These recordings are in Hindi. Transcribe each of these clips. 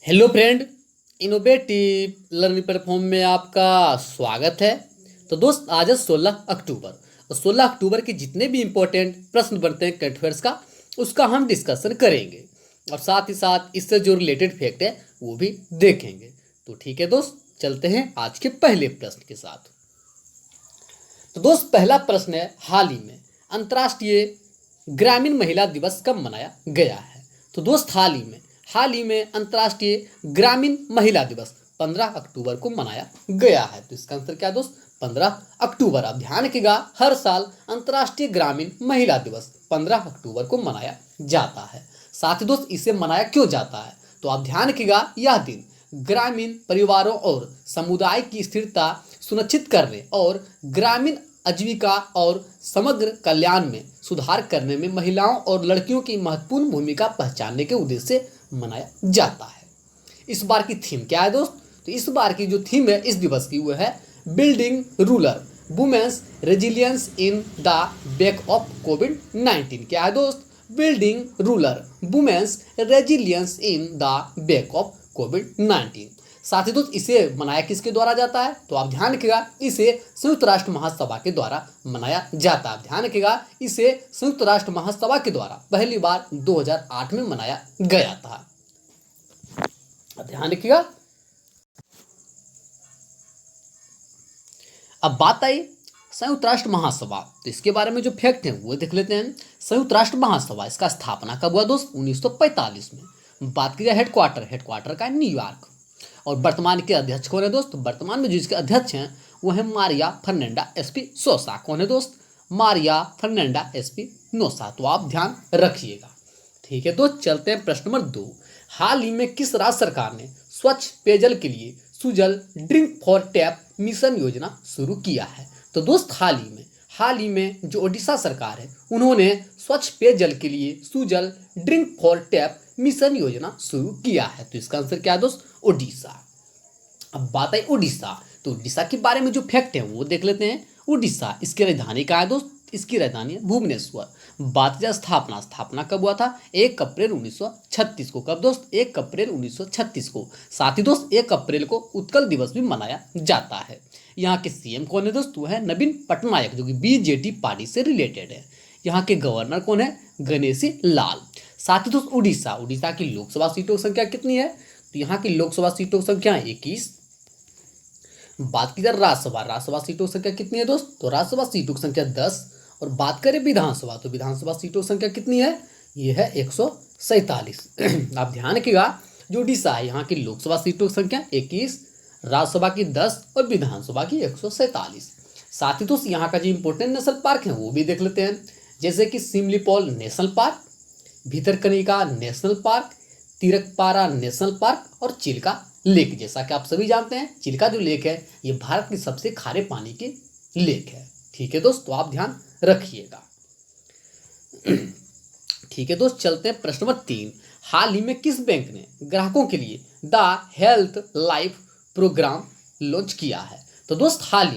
Hello friend, innovative learning platform में आपका स्वागत है। तो दोस्त, आज है 16 अक्टूबर और 16 अक्टूबर के जितने भी इम्पोर्टेंट प्रश्न बनते हैं करंट अफेयर्स का, उसका हम डिस्कशन करेंगे और साथ ही साथ इससे जो रिलेटेड फैक्ट है वो भी देखेंगे। तो ठीक है दोस्त, चलते हैं आज के पहले प्रश्न के साथ। तो दोस्त, पहला प्रश्न है, हाल ही में अंतर्राष्ट्रीय ग्रामीण महिला दिवस कब मनाया गया है? तो दोस्त, हाल ही में अंतर्राष्ट्रीय ग्रामीण महिला दिवस 15 अक्टूबर को मनाया गया है। तो इसका आंसर क्या है दोस्त? 15 अक्टूबर। आप ध्यान रखिएगा, हर साल अंतर्राष्ट्रीय ग्रामीण महिला दिवस 15 अक्टूबर को मनाया जाता है। साथ ही दोस्त, इसे मनाया क्यों जाता है? तो आप ध्यान रखिएगा, यह दिन ग्रामीण परिवारों और समुदाय की स्थिरता सुनिश्चित करने और ग्रामीण आजीविका और समग्र कल्याण में सुधार करने में महिलाओं और लड़कियों की महत्वपूर्ण भूमिका पहचानने के उद्देश्य से मनाया जाता है। इस बार की थीम क्या है दोस्त? तो इस बार की जो थीम है इस दिवस की, वो है building rural women's resilience in the wake of कोविड-19। क्या है दोस्त? Building rural women's resilience in the wake of कोविड-19। साथ ही दोस्त, इसे मनाया किसके द्वारा जाता है? तो आप ध्यान रखिएगा, इसे संयुक्त राष्ट्र महासभा के द्वारा मनाया जाता है। ध्यान रखिएगा, इसे संयुक्त राष्ट्र महासभा के द्वारा पहली बार 2008 में मनाया गया था। ध्यान रखिएगा। अब बात आई संयुक्त राष्ट्र महासभा, तो इसके बारे में जो फैक्ट है वो देख लेते हैं। संयुक्त राष्ट्र महासभा, इसका स्थापना कब हुआ दोस्त? 1945 में। बात की जाए हेडक्वार्टर का न्यूयॉर्क। और वर्तमान के अध्यक्ष कौन है दोस्त? वर्तमान में जो इसके अध्यक्ष हैं वो है मारिया फर्नांडा एस्पिनोसा। कौन है दोस्त? Maria Fernanda Espinosa. तो आप ध्यान रखिएगा। ठीक है दोस्त, चलते हैं प्रश्न नंबर 2। हाल ही में किस राज्य सरकार ने स्वच्छ पेयजल के लिए Sujal drink for tap mission योजना शुरू किया है? तो दोस्त, हाल ही में जो ओडिशा सरकार है उन्होंने स्वच्छ पेयजल के लिए Sujal drink for tap mission योजना शुरू किया है। तो इसका आंसर क्या है दोस्त? ओडिशा। अब बात है उड़ीसा, तो उड़ीसा के बारे में जो फैक्ट है वो देख लेते हैं। उड़ीसा, इसकी राजधानी कहाँ है दोस्त? इसकी राजधानी है भुवनेश्वर। बात की स्थापना कब हुआ था? 1 अप्रैल 1936 को। कब दोस्त? 1 अप्रैल 1936 को। साथ ही दोस्त, 1 अप्रैल को उत्कल दिवस भी मनाया जाता है। यहाँ के सीएम कौन है दोस्त? वो है नवीन पटनायक, जो कि बीजेडी पार्टी से रिलेटेड है। यहाँ के गवर्नर कौन है? गणेशी लाल। साथ ही दोस्त, उड़ीसा की लोकसभा सीटों की संख्या कितनी है? तो यहाँ की लोकसभा सीटों की संख्या 21। बात की जाए राज्यसभा सीटों की संख्या कितनी है दोस्त? तो राज्यसभा सीटों की संख्या 10। और बात करें विधानसभा, तो विधानसभा सीटों की संख्या कितनी है? ये है 147। आप ध्यान रखिएगा, जो उड़ीसा है यहाँ की लोकसभा सीटों की संख्या 21, राज्यसभा की 10 और विधानसभा की 147। साथ ही दोस्त, यहाँ का जो इंपोर्टेंट नेशनल पार्क है वो भी देख लेते हैं, जैसे कि Similipal national park, Bhitarkanika national park, Tikarpara national park और चिल्का लेक। जैसा कि आप सभी जानते हैं, चिल्का जो लेक है ये भारत की सबसे खारे पानी की लेक है। ठीक है दोस्त, तो आप ध्यान रखिएगा। ठीक है दोस्त, चलते हैं प्रश्न नंबर 3। हाल ही में किस बैंक ने ग्राहकों के लिए the health life programme launch किया है? तो दोस्त, हाल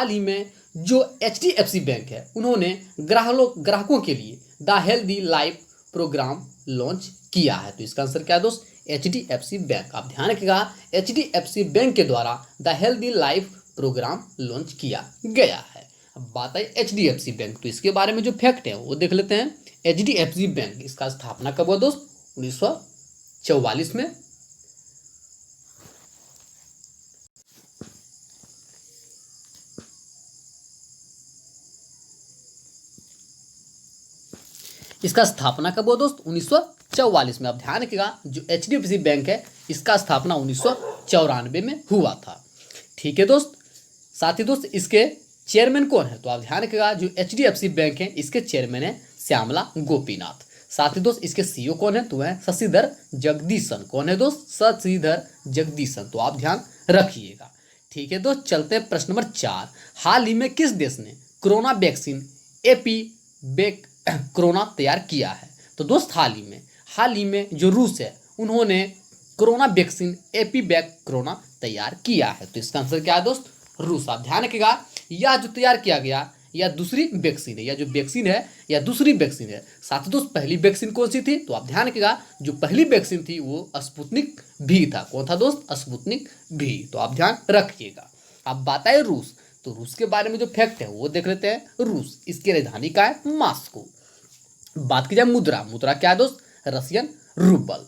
ही में जो HDFC बैंक है उन्होंने ग्राहकों के लिए the healthy life programme launch किया है। तो इसका आंसर क्या है दोस्त? HDFC bank. आप ध्यान रखिएगा, HDFC बैंक के द्वारा the healthy life programme launch किया गया है। अब बात है HDFC बैंक, तो इसके बारे में जो फैक्ट है वो देख लेते हैं। HDFC बैंक, इसका स्थापना कब हुआ दोस्त? 1944 में। इसका स्थापना कब हुआ दोस्त? 1944 में। आप ध्यान रखिएगा, जो HDFC बैंक है इसका स्थापना 1994 में हुआ था। ठीक है दोस्त। साथ ही दोस्त, इसके चेयरमैन कौन है? तो आप ध्यान रखिएगा, जो HDFC बैंक है इसके चेयरमैन है श्यामला गोपीनाथ। साथ ही दोस्त, इसके CEO कौन है? तो है शशिधर जगदीशन। कौन है दोस्त? शशिधर जगदीशन। तो आप ध्यान रखिएगा। ठीक है दोस्त, चलते हैं प्रश्न नंबर 4। हाल ही में किस देश ने कोरोना वैक्सीन कोरोना तैयार किया है? तो दोस्त, हाल ही में जो रूस है उन्होंने कोरोना वैक्सीन कोरोना तैयार किया है। तो इसका आंसर क्या है दोस्त? रूस। आप ध्यान रखिएगा, यह जो तैयार किया गया या दूसरी वैक्सीन है, या जो वैक्सीन है या दूसरी वैक्सीन है। साथ ही दोस्त पहली वैक्सीन कौन सी थी, तो आप ध्यान रखिएगा जो पहली वैक्सीन थी वो स्पुतनिक भी था। कौन था दोस्त, स्पुतनिक भी। तो आप ध्यान रखिएगा। अब बात है रूस, तो रूस के बारे में जो फैक्ट है वो देख लेते हैं। रूस, इसकी राजधानी क्या है, मॉस्को। बात की जाए मुद्रा, मुद्रा क्या है दोस्त, रशियन रूबल।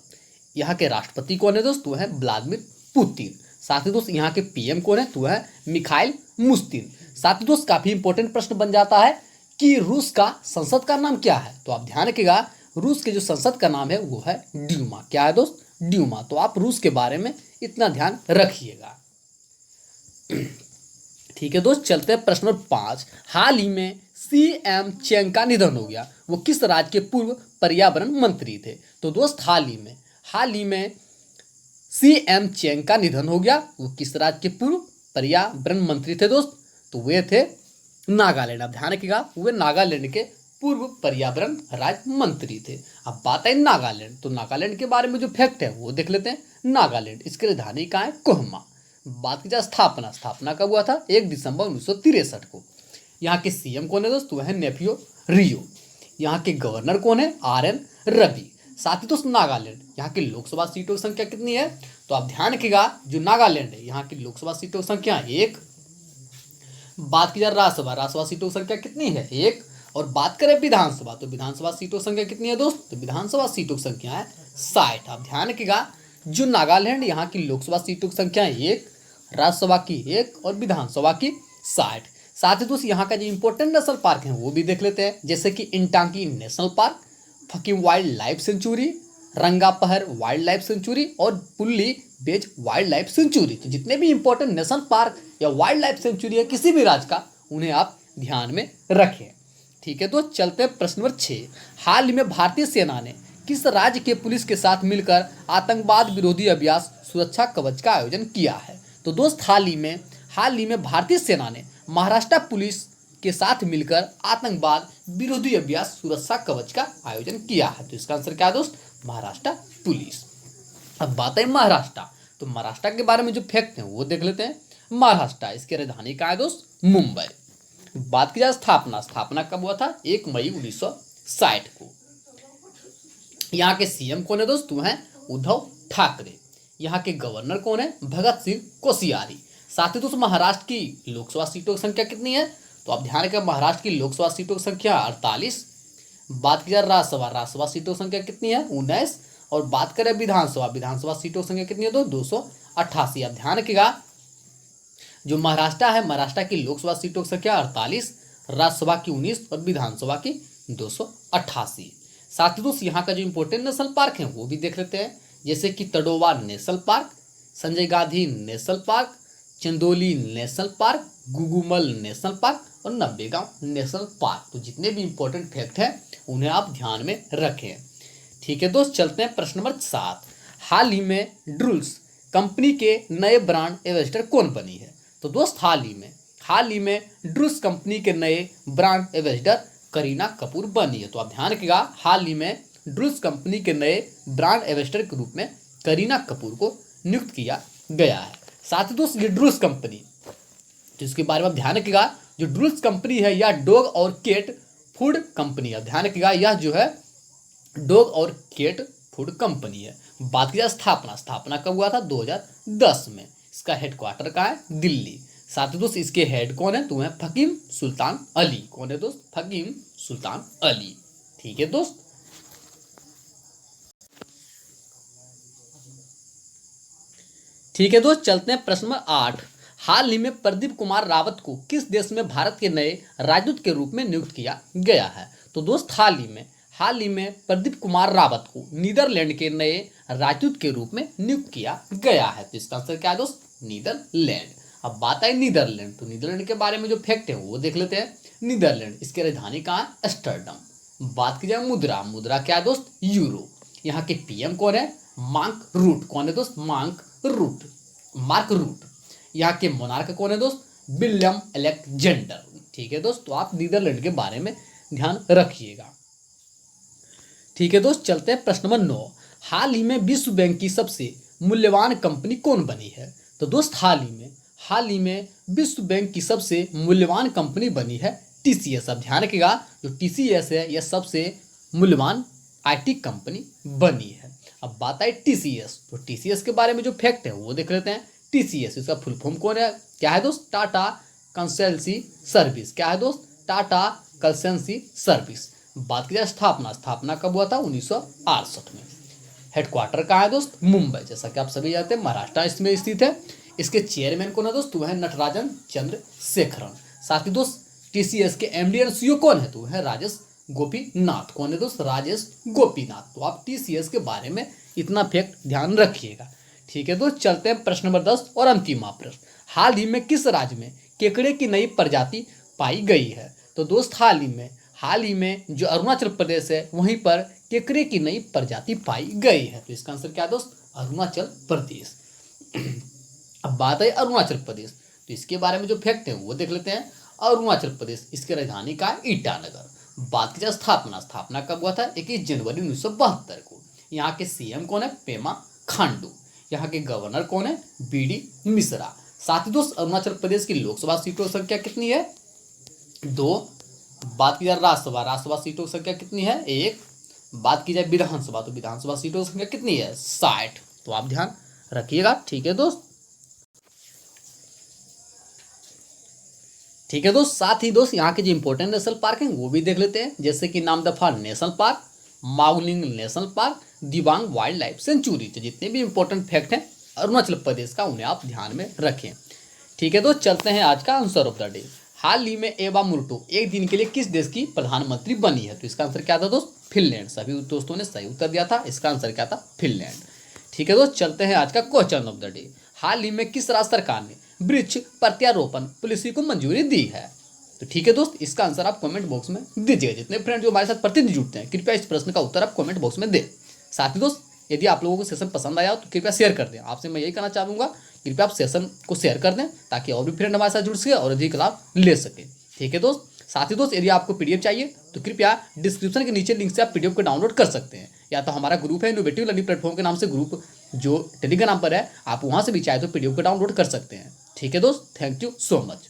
यहाँ के राष्ट्रपति कौन है दोस्त, वो है व्लादिमीर पुतिन। साथ ही दोस्त यहाँ के पीएम कौन है, तो वो है मिखाइल मुस्तिन। साथ ही दोस्त काफी इंपॉर्टेंट प्रश्न बन जाता है कि रूस का संसद का नाम क्या है, तो आप ध्यान रखिएगा रूस के जो संसद का नाम है वो है ड्यूमा। क्या है दोस्त, ड्यूमा। तो आप रूस के बारे में इतना ध्यान रखिएगा। ठीक है दोस्त, चलते हैं प्रश्न नंबर 5। हाल ही में सीएम चेंग का निधन हो गया, वो किस राज्य के पूर्व पर्यावरण मंत्री थे। तो दोस्त हाल ही में सीएम चेंग का निधन हो गया, वो किस राज्य के पूर्व पर्यावरण मंत्री थे दोस्त, तो वे थे नागालैंड। अब ध्यान रखिएगा वे नागालैंड के पूर्व पर्यावरण राज्य मंत्री थे। अब बात है नागालैंड, तो नागालैंड के बारे में जो फैक्ट है वो देख लेते हैं। नागालैंड, इसकी राजधानी कहाँ है, कोहिमा। बात की जाए स्थापना, स्थापना कब हुआ था, 1 दिसंबर 1963 को। यहाँ के सीएम कौन है दोस्त, वह है नेफियो रियो। यहाँ के गवर्नर कौन है, RN रवि। साथ ही दोस्त नागालैंड, यहाँ की लोकसभा सीटों की संख्या कितनी है, तो आप ध्यान रखिएगा जो नागालैंड है यहाँ की लोकसभा सीटों की संख्या 1। बात की जाए राज्यसभा सीटों की संख्या कितनी है, 1। और बात करें विधानसभा, तो विधानसभा सीटों की संख्या कितनी है दोस्त, तो विधानसभा सीटों की संख्या है 60। आप ध्यान रखिएगा जो नागालैंड यहाँ की लोकसभा सीटों की संख्या 1, राज्यसभा की 1 और विधानसभा की 60। साथ ही दोस्त यहाँ का जो इंपॉर्टेंट नेशनल पार्क है वो भी देख लेते हैं, जैसे कि Intanki national park, Fakim wild life sanctuary, Rangapahar wild life sanctuary और Pulie Badze wild life sanctuary. तो जितने भी इंपॉर्टेंट नेशनल पार्क या वाइल्ड लाइफ सेंचुरी है किसी भी राज्य का, उन्हें आप ध्यान में रखें। ठीक है, तो चलते हैं प्रश्न नंबर 6। हाल ही में भारतीय सेना ने किस राज्य के पुलिस के साथ मिलकर आतंकवाद विरोधी अभ्यास सुरक्षा कवच का आयोजन किया है। तो दोस्त हाल ही में भारतीय सेना ने महाराष्ट्र पुलिस के साथ मिलकर आतंकवाद विरोधी अभ्यास सुरक्षा कवच का आयोजन किया है। तो इसका आंसर क्या है दोस्त, महाराष्ट्र पुलिस। अब बात है महाराष्ट्र, तो महाराष्ट्र के बारे में जो फैक्ट है वो देख लेते हैं। महाराष्ट्र, इसकी राजधानी कहाँ है दोस्त, मुंबई। बात की जाए स्थापना, स्थापना कब हुआ था, 1 मई 1960 को। यहाँ के सीएम कौन है दोस्त, वो हैं उद्धव ठाकरे। यहाँ के गवर्नर कौन है, भगत सिंह कोश्यारी। साथ ही दोस्तों महाराष्ट्र की लोकसभा सीटों की संख्या कितनी है, तो आप ध्यान रखें महाराष्ट्र की लोकसभा सीटों की संख्या 48। बात की जाए राज्यसभा सीटों की संख्या कितनी है, 19। और बात करें विधानसभा सीटों की संख्या कितनी है, तो 288। आप ध्यान रखिएगा जो महाराष्ट्र है, महाराष्ट्र की लोकसभा सीटों की संख्या 48, राज्यसभा की 19 और विधानसभा की 288। साथ ही दोस्त यहाँ का जो इंपॉर्टेंट नेशनल पार्क है वो भी देख लेते हैं, जैसे कि Tadoba national park, Sanjay Gandhi national park, Chandoli national park, Gugamal national park और नब्बेगांव नेशनल पार्क। तो जितने भी इंपॉर्टेंट फैक्ट हैं उन्हें आप ध्यान में रखें। ठीक है दोस्त, चलते हैं प्रश्न नंबर 7। हाल ही में ड्रूल्स कंपनी के नए ब्रांड एम्बेसडर कौन बनी है। तो दोस्त हाल ही में ड्रूल्स कंपनी के नए ब्रांड एम्बेसडर करीना कपूर बनी है। तो आप ध्यान रखिएगा हाल ही में ड्रूल्स कंपनी के नए ब्रांड एम्बेसडर के रूप में करीना कपूर को नियुक्त किया गया है। साथ ही दोस्त ये ड्रूल्स कंपनी, तो इसके बारे में आप ध्यान रखिएगा जो ड्रूल्स कंपनी है यह डॉग और कैट फूड कंपनी है। ध्यान रखिएगा यह जो है डॉग और कैट फूड कंपनी है। बात की जाए स्थापना कब हुआ था, 2010 में। इसका हेडक्वार्टर कहाँ है, दिल्ली। साथ ही दोस्त इसके हेड कौन है, तो है फकीम सुल्तान अली। कौन है दोस्त, फकीम सुल्तान अली। ठीक है दोस्त, चलते हैं प्रश्न नंबर 8। हाल ही में प्रदीप कुमार रावत को किस देश में भारत के नए राजदूत के रूप में नियुक्त किया गया है। तो दोस्त हाल ही में प्रदीप कुमार रावत को नीदरलैंड के नए राजदूत के रूप में नियुक्त किया गया है। तो इसका आंसर क्या है दोस्त, नीदरलैंड। अब बात है नीदरलैंड, तो नीदरलैंड के बारे में जो फैक्ट है वो देख लेते हैं। नीदरलैंड, इसकी राजधानी कहाँ है, एम्स्टर्डम। बात की जाए मुद्रा क्या है दोस्त, यूरो। यहाँ के पीएम कौन है, मार्क रूट। कौन है दोस्त, मार्क रूट। यहाँ के मोनार्क कौन है दोस्त, विलियम अलेक्जेंडर। ठीक है दोस्त, तो आप नीदरलैंड के बारे में ध्यान रखिएगा। ठीक है दोस्त, चलते हैं प्रश्न नंबर 9। हाल ही में विश्व बैंक की सबसे मूल्यवान कंपनी कौन बनी है। तो दोस्त हाल ही में विश्व बैंक की सबसे मूल्यवान कंपनी बनी है टीसीएस। अब ध्यान रखिएगा, जो टीसीएस है यह सबसे मूल्यवान आईटी कंपनी बनी है। अब बात आई टीसीएस, तो टीसीएस के बारे में जो फैक्ट है वो देख लेते हैं। टीसीएस इसका फुल फॉर्म कौन है, क्या है दोस्त, टाटा कंसल्टेंसी सर्विस। क्या है दोस्त, टाटा कंसल्टेंसी सर्विस। बात की जाए स्थापना कब हुआ था, 1968 में। हेडक्वार्टर कहाँ है दोस्त, मुंबई, जैसा कि आप सभी जानते हैं महाराष्ट्र इसमें स्थित है। इसके चेयरमैन कौन है दोस्त, वो है नटराजन चंद्रशेखरन। साथ ही दोस्त टीसीएस के एमडी एंड सीईओ कौन है, तो है राजेश गोपीनाथ। कौन है दोस्त, राजेश गोपीनाथ। तो आप टीसीएस के बारे में इतना फैक्ट ध्यान रखिएगा। ठीक है दोस्त, चलते हैं प्रश्न नंबर 10 और अंतिम प्रश्न। हाल ही में किस राज्य में केकड़े की नई प्रजाति पाई गई है। तो दोस्त हाल ही में जो अरुणाचल प्रदेश है वहीं पर केकड़े की नई प्रजाति पाई गई है। तो इसका आंसर क्या है दोस्त, अरुणाचल प्रदेश। अब बात है अरुणाचल प्रदेश, तो इसके बारे में जो फैक्ट है वो देख लेते हैं। अरुणाचल प्रदेश, इसकी राजधानी का है ईटानगर। बात की जाए स्थापना कब हुआ था, 21 जनवरी 1972 को। यहाँ के सीएम कौन है, पेमा खांडू। यहाँ के गवर्नर कौन है, बीडी मिश्रा। साथ ही दोस्त अरुणाचल प्रदेश की लोकसभा सीटों की संख्या कितनी है, 2। बात की जाए राज्यसभा सीटों की संख्या कितनी है, 1। बात की जाए विधानसभा, तो विधानसभा सीटों की संख्या कितनी है, 60। तो आप ध्यान रखिएगा। ठीक है दोस्त, साथ ही दोस्त यहाँ के जो इंपॉर्टेंट नेशनल पार्क हैं वो भी देख लेते हैं, जैसे कि Namdapha national park, Mouling national park, Dibang wild life sanctuary. तो जितने भी इंपॉर्टेंट फैक्ट हैं अरुणाचल प्रदेश का उन्हें आप ध्यान में रखें। ठीक है दोस्त, चलते हैं आज का आंसर ऑफ द डे। हाल ही में एवा मुर्टो एक दिन के लिए किस देश की प्रधानमंत्री बनी है। तो इसका आंसर क्या था दोस्त, फिनलैंड। सभी दोस्तों ने सही उत्तर दिया था, इसका आंसर क्या था, फिनलैंड। ठीक है दोस्त, चलते हैं आज का क्वेश्चन ऑफ द डे। हाल ही में किस राज्य सरकार ने वृक्ष प्रत्यारोपण पॉलिसी को मंजूरी दी है। तो ठीक है दोस्त, इसका आंसर आप कमेंट बॉक्स में दीजिएगा। जितने फ्रेंड जो हमारे साथ प्रतिदिन जुड़ते हैं कृपया इस प्रश्न का उत्तर आप कमेंट बॉक्स में दें। साथ ही दोस्त यदि आप लोगों को सेशन पसंद आया तो कृपया शेयर कर दें। आपसे मैं यही कहना चाहूँगा, कृपया आप सेशन को शेयर कर दें ताकि और भी फ्रेंड हमारे साथ जुड़ सके और अधिक लाभ ले सके। ठीक है दोस्त, साथ ही दोस्त यदि आपको पीडीएफ चाहिए तो कृपया डिस्क्रिप्शन के नीचे लिंक से आप पीडीएफ को डाउनलोड कर सकते हैं, या तो हमारा ग्रुप है इनोवेटिव लर्निंग प्लेटफॉर्म के नाम से ग्रुप जो टेलीग्राम पर है, आप वहाँ से भी चाहे तो पीडीएफ को डाउनलोड कर सकते हैं। ठीक है दोस्त, थैंक यू सो मच।